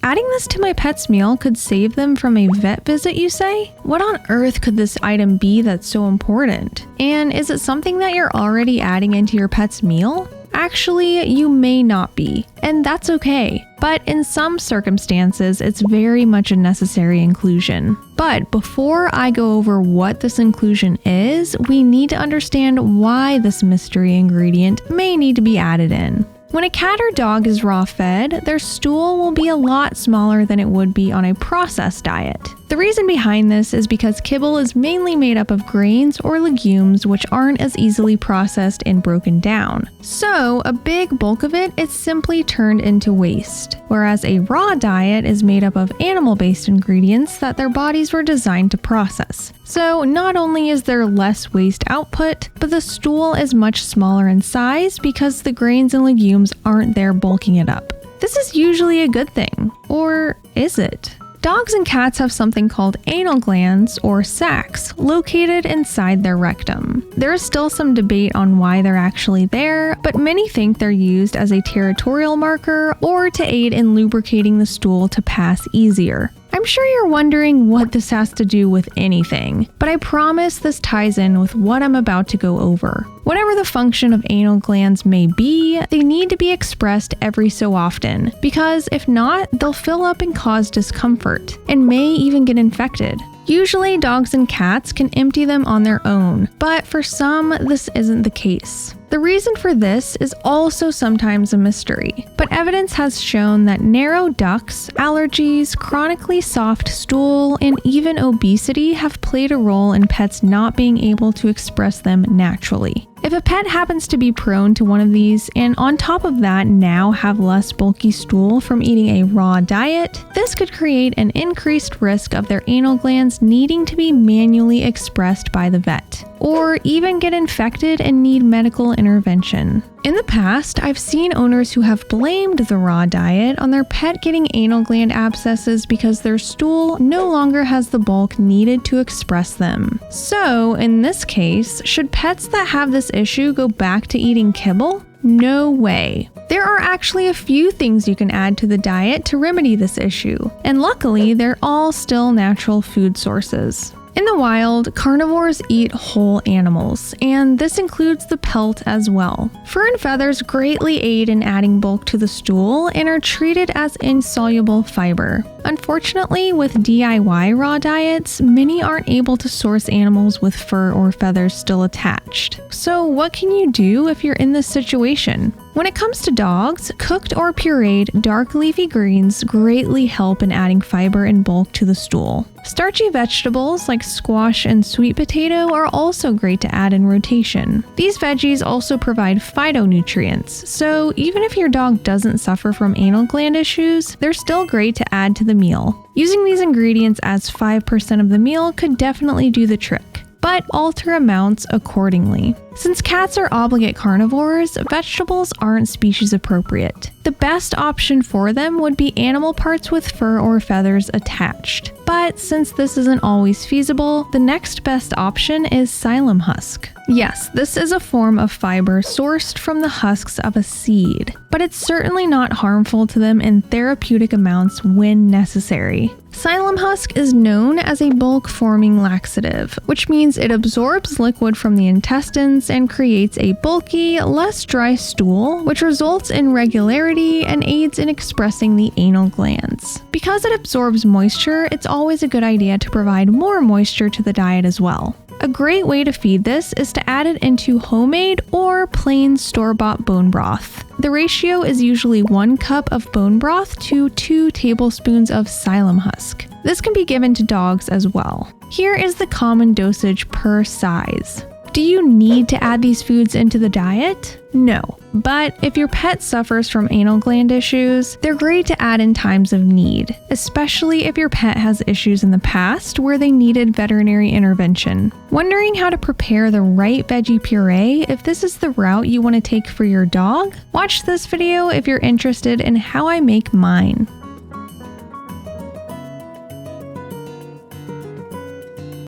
Adding this to my pet's meal could save them from a vet visit, you say? What on earth could this item be that's so important? And is it something that you're already adding into your pet's meal? Actually, you may not be, and that's okay. But in some circumstances, it's very much a necessary inclusion. But before I go over what this inclusion is, we need to understand why this mystery ingredient may need to be added in. When a cat or dog is raw fed, their stool will be a lot smaller than it would be on a processed diet. The reason behind this is because kibble is mainly made up of grains or legumes which aren't as easily processed and broken down. So a big bulk of it is simply turned into waste, whereas a raw diet is made up of animal-based ingredients that their bodies were designed to process. So not only is there less waste output, but the stool is much smaller in size because the grains and legumes aren't there bulking it up. This is usually a good thing, or is it? Dogs and cats have something called anal glands, or sacs, located inside their rectum. There is still some debate on why they're actually there, but many think they're used as a territorial marker or to aid in lubricating the stool to pass easier. I'm sure you're wondering what this has to do with anything, but I promise this ties in with what I'm about to go over. Whatever the function of anal glands may be, they need to be expressed every so often, because if not, they'll fill up and cause discomfort, and may even get infected. Usually, dogs and cats can empty them on their own, but for some, this isn't the case. The reason for this is also sometimes a mystery, but evidence has shown that narrow ducts, allergies, chronically soft stool, and even obesity have played a role in pets not being able to express them naturally. If a pet happens to be prone to one of these, and on top of that now have less bulky stool from eating a raw diet, this could create an increased risk of their anal glands needing to be manually expressed by the vet, or even get infected and need medical intervention. In the past, I've seen owners who have blamed the raw diet on their pet getting anal gland abscesses because their stool no longer has the bulk needed to express them. So, in this case, should pets that have this issue go back to eating kibble? No way. There are actually a few things you can add to the diet to remedy this issue, and luckily, they're all still natural food sources. In the wild, carnivores eat whole animals, and this includes the pelt as well. Fur and feathers greatly aid in adding bulk to the stool and are treated as insoluble fiber. Unfortunately, with DIY raw diets, many aren't able to source animals with fur or feathers still attached. So what can you do if you're in this situation? When it comes to dogs, cooked or pureed dark leafy greens greatly help in adding fiber and bulk to the stool. Starchy vegetables like squash and sweet potato are also great to add in rotation. These veggies also provide phytonutrients, so even if your dog doesn't suffer from anal gland issues, they're still great to add to the meal. Using these ingredients as 5% of the meal could definitely do the trick, but alter amounts accordingly. Since cats are obligate carnivores, vegetables aren't species appropriate. The best option for them would be animal parts with fur or feathers attached. But since this isn't always feasible, the next best option is psyllium husk. Yes, this is a form of fiber sourced from the husks of a seed, but it's certainly not harmful to them in therapeutic amounts when necessary. Psyllium husk is known as a bulk-forming laxative, which means it absorbs liquid from the intestines and creates a bulky, less dry stool, which results in regularity and aids in expressing the anal glands. Because it absorbs moisture, it's always a good idea to provide more moisture to the diet as well. A great way to feed this is to add it into homemade or plain store-bought bone broth. The ratio is usually 1 cup of bone broth to 2 tablespoons of psyllium husk. This can be given to dogs as well. Here is the common dosage per size. Do you need to add these foods into the diet? No, but if your pet suffers from anal gland issues, they're great to add in times of need, especially if your pet has issues in the past where they needed veterinary intervention. Wondering how to prepare the right veggie puree if this is the route you want to take for your dog? Watch this video if you're interested in how I make mine.